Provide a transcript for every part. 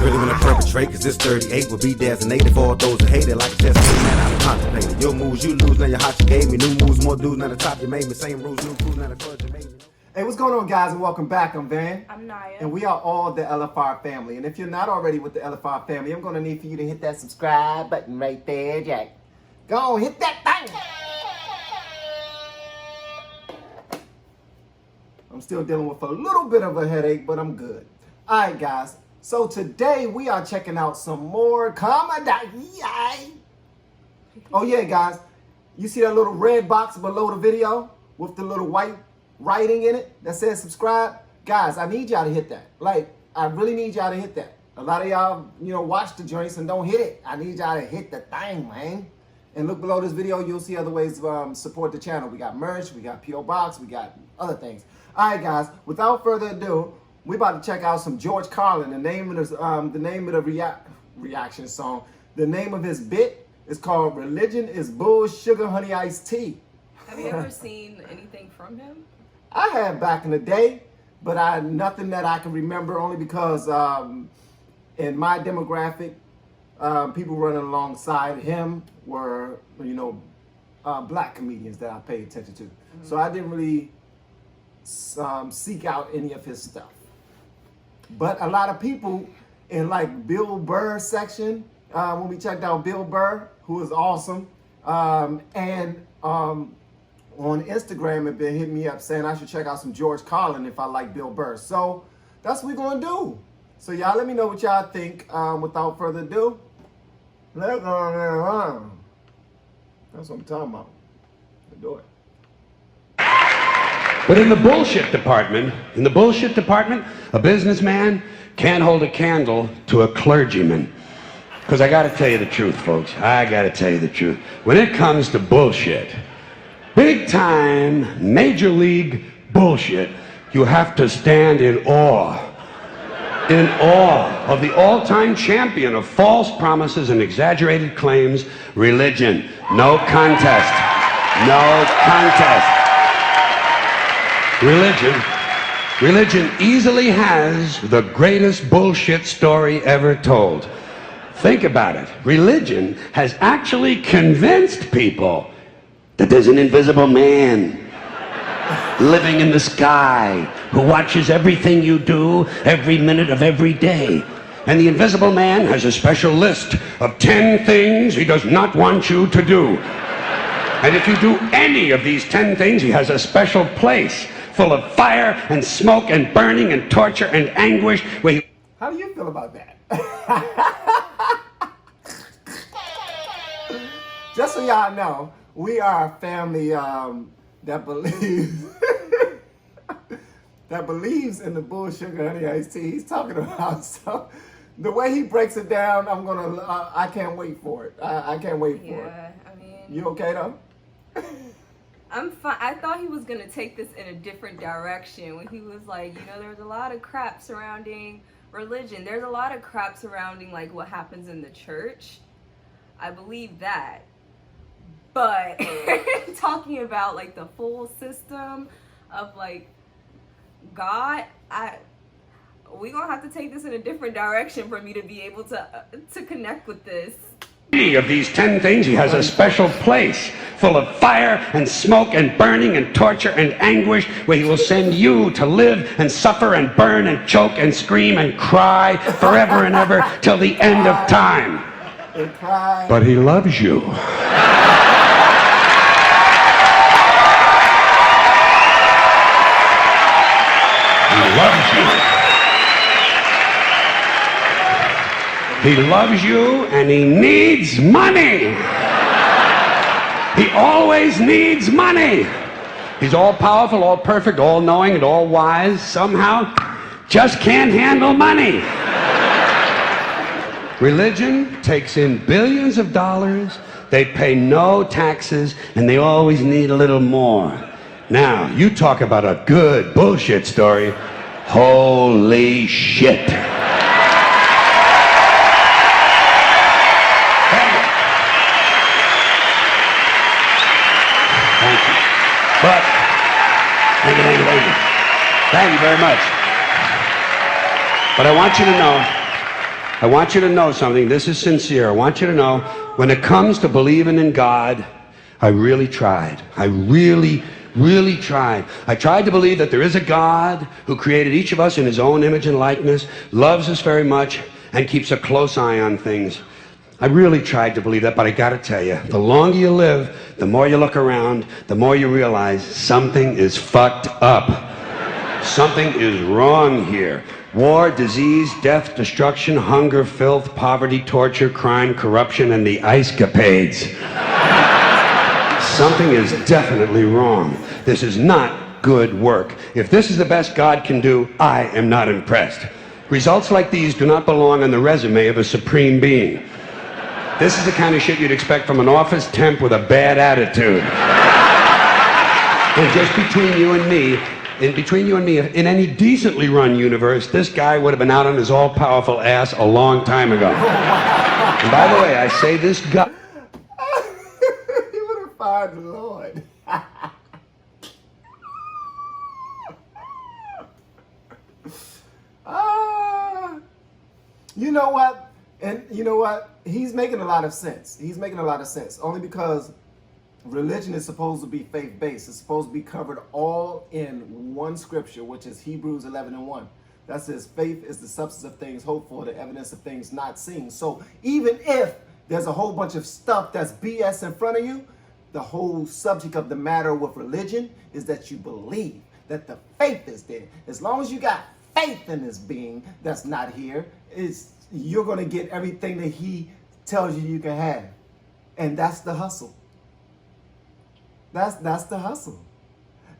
really wanna perpetrate, cause this 38 will be designated for all those who hate it like a test. Man, I contemplated. Your moves you lose, now your hot you gave me. New moves, more dudes, now the top you made me. Same rules, new crews, now the clutch you made me. Hey, what's going on, guys, and welcome back. I'm Van. I'm Naya. And we are all the LFR family. And if you're not already with the LFR family, I'm going to need for you to hit that subscribe button right there, Jack. Go on, hit that thing. I'm still dealing with a little bit of a headache, but I'm good. All right, guys. So today we are checking out some more comedy. Oh, yeah, guys. You see that little red box below the video with the little white writing in it that says subscribe? Guys, I need y'all to hit that. Like, I really need y'all to hit that. A lot of y'all, watch the joints and don't hit it. I need y'all to hit the thing, man. And look below this video, you'll see other ways to support the channel. We got merch, we got P.O. Box, we got other things. All right, guys, without further ado, we're about to check out some George Carlin. The name of the reaction song. The name of his bit is called "Religion is Bull Sugar Honey Iced Tea." Have you ever seen anything from him? I had back in the day, but nothing that I can remember, only because in my demographic, people running alongside him were, black comedians that I paid attention to. Mm-hmm. So I didn't really seek out any of his stuff. But a lot of people in like Bill Burr's section, when we checked out Bill Burr, who is awesome, and on Instagram have been hitting me up saying I should check out some George Carlin if I like Bill Burr. So that's what we're gonna do. So y'all let me know what y'all think. Without further ado, let's go on. That's what I'm talking about. Let's do it. But in the bullshit department, a businessman can't hold a candle to a clergyman. Because I gotta tell you the truth, folks. I gotta tell you the truth. When it comes to bullshit, big time, major league bullshit, you have to stand in awe of the all-time champion of false promises and exaggerated claims, religion. No contest. No contest. Religion easily has the greatest bullshit story ever told. Think about it. Religion has actually convinced people that there's an invisible man living in the sky who watches everything you do every minute of every day. And the invisible man has a special list of 10 things he does not want you to do. And if you do any of these 10 things, he has a special place full of fire and smoke and burning and torture and anguish where he... How do you feel about that? Just so y'all know, we are a family that believes in the bull sugar honey iced tea he's talking about. So the way he breaks it down, I can't wait for it. I can't wait for it. Yeah, I mean... You okay though? I'm fine. I thought he was going to take this in a different direction when he was like, there's a lot of crap surrounding religion. There's a lot of crap surrounding like what happens in the church. I believe that. But talking about like the full system of like God, we're going to have to take this in a different direction for me to be able to connect with this. Any of these 10 things, he has a special place full of fire and smoke and burning and torture and anguish where he will send you to live and suffer and burn and choke and scream and cry forever and ever till the end of time. But he loves you. He loves you. He loves you and he needs money. He always needs money. He's all powerful, all perfect, all knowing, and all wise. Somehow, just can't handle money. Religion takes in billions of dollars. They pay no taxes, and they always need a little more. Now, you talk about a good bullshit story. Holy shit. But, thank you very much. But I want you to know, I want you to know something. This is sincere. I want you to know, when it comes to believing in God, I really tried. I really tried. I tried to believe that there is a God who created each of us in his own image and likeness, loves us very much, and keeps a close eye on things. I really tried to believe that, but I gotta tell you, the longer you live, the more you look around, the more you realize something is fucked up. Something is wrong here. War, disease, death, destruction, hunger, filth, poverty, torture, crime, corruption, and the ice-capades. Something is definitely wrong. This is not good work. If this is the best God can do, I am not impressed. Results like these do not belong on the resume of a supreme being. This is the kind of shit you'd expect from an office temp with a bad attitude. And just between you and me, in any decently run universe, this guy would have been out on his all-powerful ass a long time ago. And by the way, I say this guy... He would have fired the Lord. You know what? And you know what? He's making a lot of sense. He's making a lot of sense. Only because religion is supposed to be faith-based. It's supposed to be covered all in one scripture, which is Hebrews 11:1. That says, faith is the substance of things hoped for, the evidence of things not seen. So even if there's a whole bunch of stuff that's BS in front of you, the whole subject of the matter with religion is that you believe that the faith is there. As long as you got faith in this being that's not here, you're going to get everything that he tells you you can have. And that's the hustle. That's the hustle.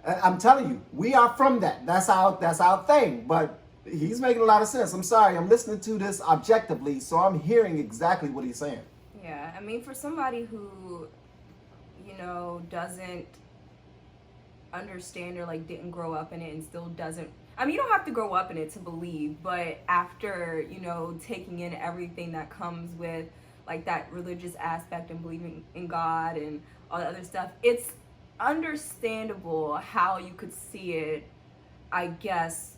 I'm telling you, we are from that. That's our thing. But he's making a lot of sense. I'm sorry. I'm listening to this objectively, so I'm hearing exactly what he's saying. Yeah, I mean, for somebody who, doesn't understand or didn't grow up in it and still doesn't, I mean, you don't have to grow up in it to believe, but after, taking in everything that comes with that religious aspect and believing in God and all the other stuff, it's understandable how you could see it, I guess,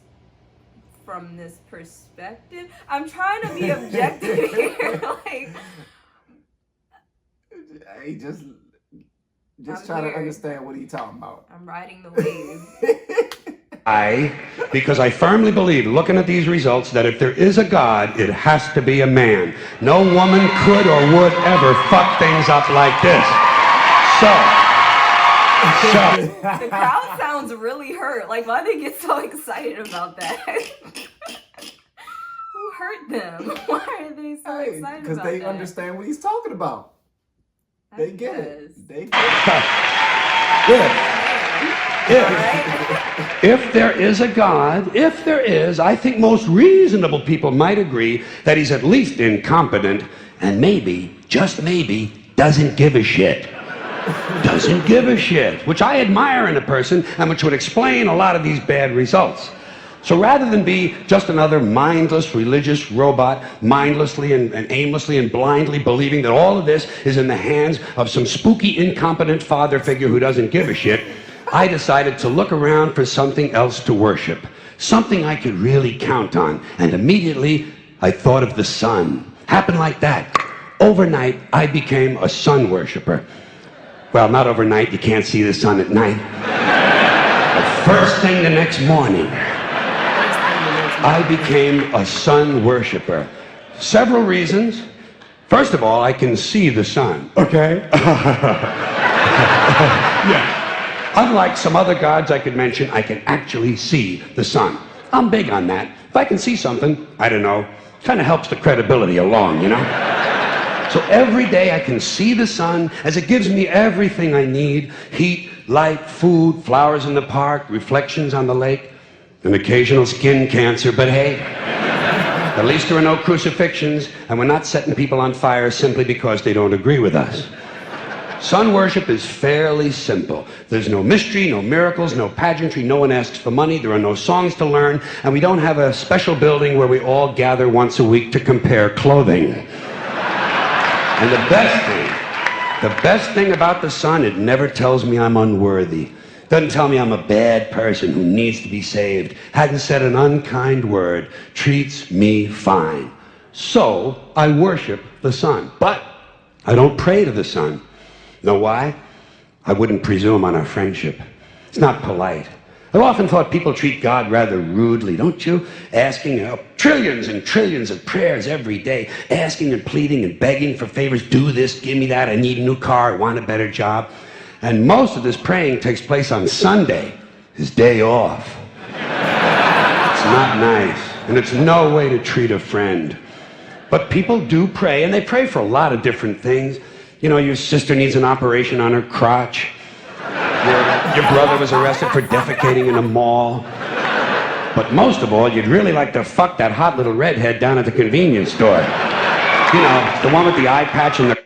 from this perspective. I'm trying to be objective here. Hey, just try to understand what he's talking about. I'm riding the wave. Because I firmly believe, looking at these results, that if there is a God, it has to be a man. No woman could or would ever fuck things up like this. The crowd sounds really hurt. Why do they get so excited about that? Who hurt them? Why are they so excited about that? Because they understand what he's talking about. They get it. They get it. If there is a God, I think most reasonable people might agree that he's at least incompetent and maybe, just maybe, doesn't give a shit. Doesn't give a shit, which I admire in a person and which would explain a lot of these bad results. So rather than be just another mindless religious robot, mindlessly and aimlessly and blindly believing that all of this is in the hands of some spooky, incompetent father figure who doesn't give a shit, I decided to look around for something else to worship, something I could really count on. And immediately, I thought of the sun. Happened like that. Overnight, I became a sun worshiper. Well, not overnight. You can't see the sun at night. But first thing the next morning, I became a sun worshiper. Several reasons. First of all, I can see the sun, okay? Yeah. Unlike some other gods I could mention, I can actually see the sun. I'm big on that. If I can see something, I don't know, kind of helps the credibility along, So every day I can see the sun as it gives me everything I need: heat, light, food, flowers in the park, reflections on the lake, an occasional skin cancer, but hey, at least there are no crucifixions, and we're not setting people on fire simply because they don't agree with us. Sun worship is fairly simple. There's no mystery, no miracles, no pageantry, no one asks for money, there are no songs to learn, and we don't have a special building where we all gather once a week to compare clothing. And the best thing about the sun, it never tells me I'm unworthy. Doesn't tell me I'm a bad person who needs to be saved. Hasn't said an unkind word. Treats me fine. So I worship the sun. But I don't pray to the sun. Know why? I wouldn't presume on our friendship. It's not polite. I've often thought people treat God rather rudely, don't you? Asking trillions and trillions of prayers every day, asking and pleading and begging for favors. Do this, give me that, I need a new car, I want a better job. And most of this praying takes place on Sunday, his day off. It's not nice, and it's no way to treat a friend. But people do pray, and they pray for a lot of different things. You know, your sister needs an operation on her crotch. Your brother was arrested for defecating in a mall. But most of all, you'd really like to fuck that hot little redhead down at the convenience store. You know, the one with the eye patch and the...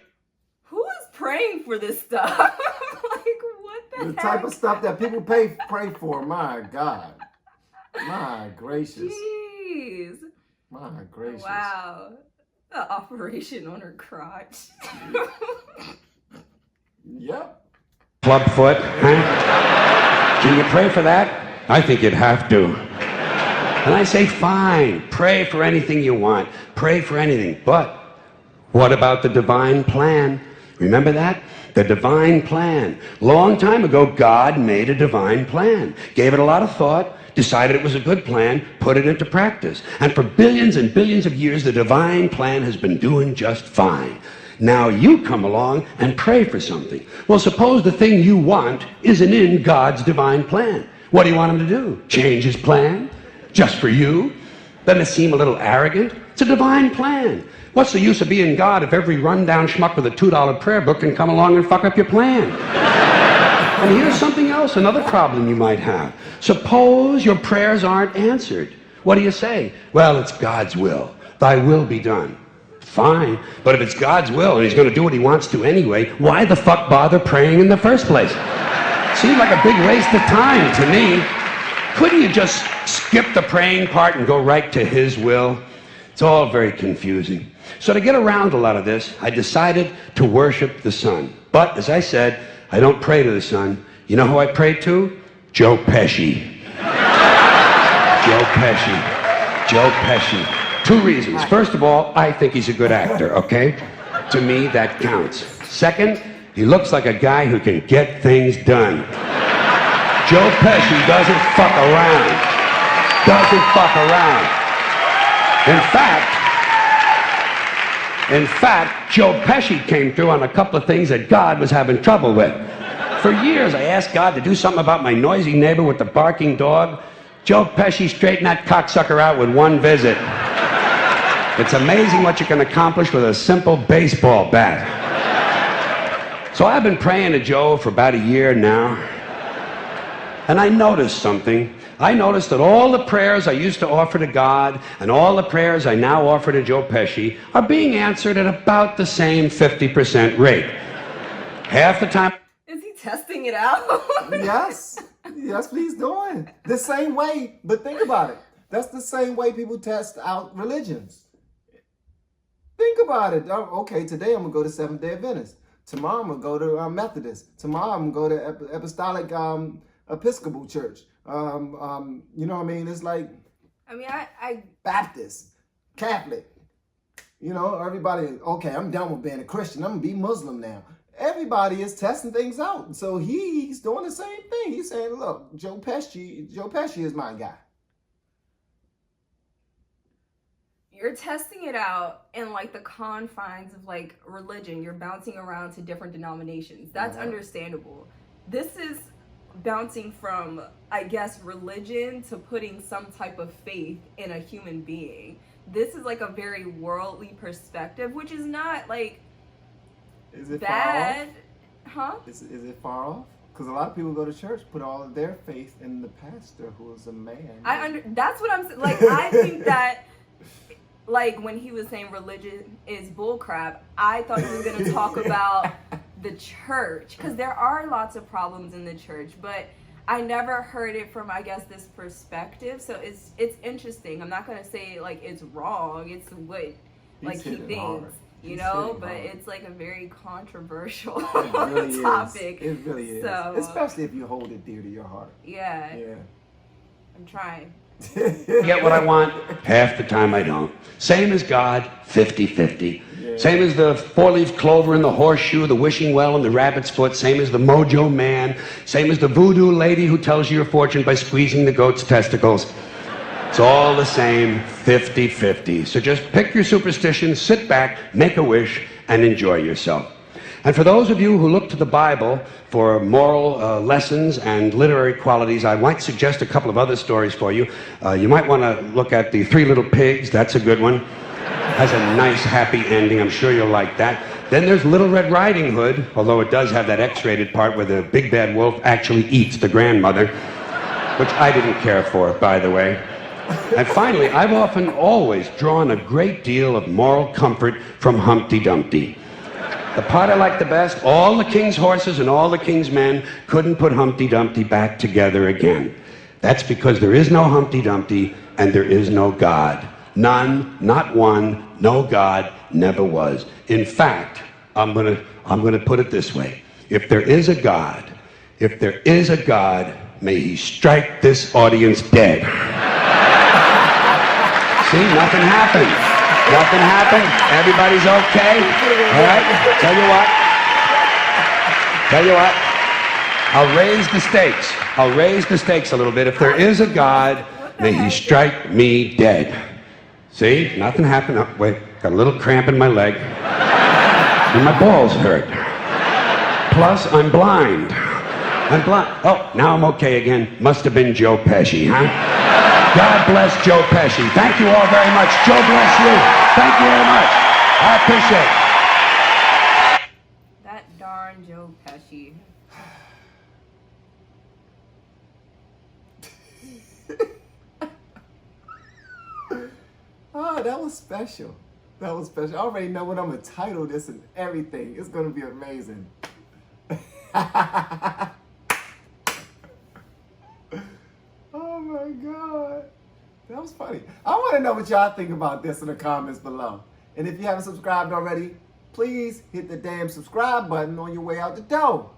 Who is praying for this stuff? Like, what the heck? type of stuff that people pray for. My God. My gracious. Jeez. My gracious. Wow. The operation on her crotch. Yep. Clubfoot, huh? Can you pray for that? I think you'd have to. And I say, fine, pray for anything you want. Pray for anything. But what about the divine plan? Remember that? The divine plan. Long time ago, God made a divine plan. Gave it a lot of thought, decided it was a good plan, put it into practice. And for billions and billions of years, the divine plan has been doing just fine. Now you come along and pray for something. Well, suppose the thing you want isn't in God's divine plan. What do you want him to do? Change his plan? Just for you? Doesn't it seem a little arrogant? It's a divine plan. What's the use of being God if every rundown schmuck with a $2 prayer book can come along and fuck up your plan? And here's something else, another problem you might have. Suppose your prayers aren't answered. What do you say? Well, it's God's will. Thy will be done. Fine, but if it's God's will and he's going to do what he wants to anyway, why the fuck bother praying in the first place? Seems like a big waste of time to me. Couldn't you just skip the praying part and go right to his will? It's all very confusing. So to get around a lot of this, I decided to worship the sun. But as I said, I don't pray to the sun. You know who I pray to? Joe Pesci. Joe Pesci. Joe Pesci. Two reasons. First of all, I think he's a good actor, okay? To me, that counts. Second, he looks like a guy who can get things done. Joe Pesci doesn't fuck around. Doesn't fuck around. In fact, Joe Pesci came through on a couple of things that God was having trouble with. For years, I asked God to do something about my noisy neighbor with the barking dog. Joe Pesci straightened that cocksucker out with one visit. It's amazing what you can accomplish with a simple baseball bat. So I've been praying to Joe for about a year now. And I noticed something. I noticed that all the prayers I used to offer to God and all the prayers I now offer to Joe Pesci are being answered at about the same 50% rate. Half the time... Is he testing it out? Yes. That's what he's doing. The same way, but think about it. That's the same way people test out religions. Think about it. Okay, today I'm going to go to Seventh-day Adventist. Tomorrow I'm going to go to Methodist. Tomorrow I'm going to go to Apostolic Episcopal Church. You know what I mean? It's like... I mean, I Baptist, Catholic. You know, everybody, okay, I'm done with being a Christian. I'm going to be Muslim now. Everybody is testing things out. So he's doing the same thing. He's saying, look, Joe Pesci is my guy. You're testing it out in like the confines of like religion. You're bouncing around to different denominations. That's understandable. This is bouncing from, I guess, religion to putting some type of faith in a human being. This is like a very worldly perspective, which is not like Is it bad. Far off? Huh? Is it far off? Because a lot of people go to church, put all of their faith in the pastor who is a man. That's what I'm saying. Like, I think that, like, when he was saying religion is bullcrap, I thought he was going to talk about the church. Because there are lots of problems in the church, but I never heard it from, I guess, this perspective. So it's interesting. I'm not going to say, like, it's wrong. It's what, like, he thinks. Hard. You know, but it's like a very controversial really topic. It really is. So, especially if you hold it dear to your heart. Yeah. Yeah. I'm trying. Get what I want, half the time I don't. Same as God, 50-50. Yeah. Same as the four-leaf clover and the horseshoe, the wishing well and the rabbit's foot. Same as the mojo man. Same as the voodoo lady who tells you your fortune by squeezing the goat's testicles. It's all the same, 50-50. So just pick your superstition, sit back, make a wish, and enjoy yourself. And for those of you who look to the Bible for moral lessons and literary qualities, I might suggest a couple of other stories for you. You might want to look at the Three Little Pigs. That's a good one. Has a nice, happy ending. I'm sure you'll like that. Then there's Little Red Riding Hood, although it does have that X-rated part where the big bad wolf actually eats the grandmother, which I didn't care for, by the way. And finally, I've often always drawn a great deal of moral comfort from Humpty Dumpty. The part I like the best, all the king's horses and all the king's men couldn't put Humpty Dumpty back together again. That's because there is no Humpty Dumpty and there is no God. None, not one, no God, never was. In fact, I'm gonna put it this way. If there is a God, may he strike this audience dead. See, nothing happened. Nothing happened. Everybody's okay. All right? Tell you what. I'll raise the stakes. I'll raise the stakes a little bit. If there is a God, may he strike me dead. See? Nothing happened. Oh, wait. Got a little cramp in my leg. And my balls hurt. Plus, I'm blind. Oh, now I'm okay again. Must have been Joe Pesci, huh? God bless Joe Pesci. Thank you all very much. Joe bless you. Thank you very much. I appreciate it. That darn Joe Pesci. Oh, that was special. That was special. I already know what I'm going to title this and everything. It's going to be amazing. Oh my God. That was funny. I want to know what y'all think about this in the comments below. And if you haven't subscribed already, please hit the damn subscribe button on your way out the door.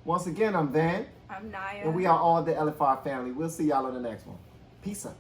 Once again, I'm Van. I'm Naya. And we are all the LFR family. We'll see y'all on the next one. Peace out.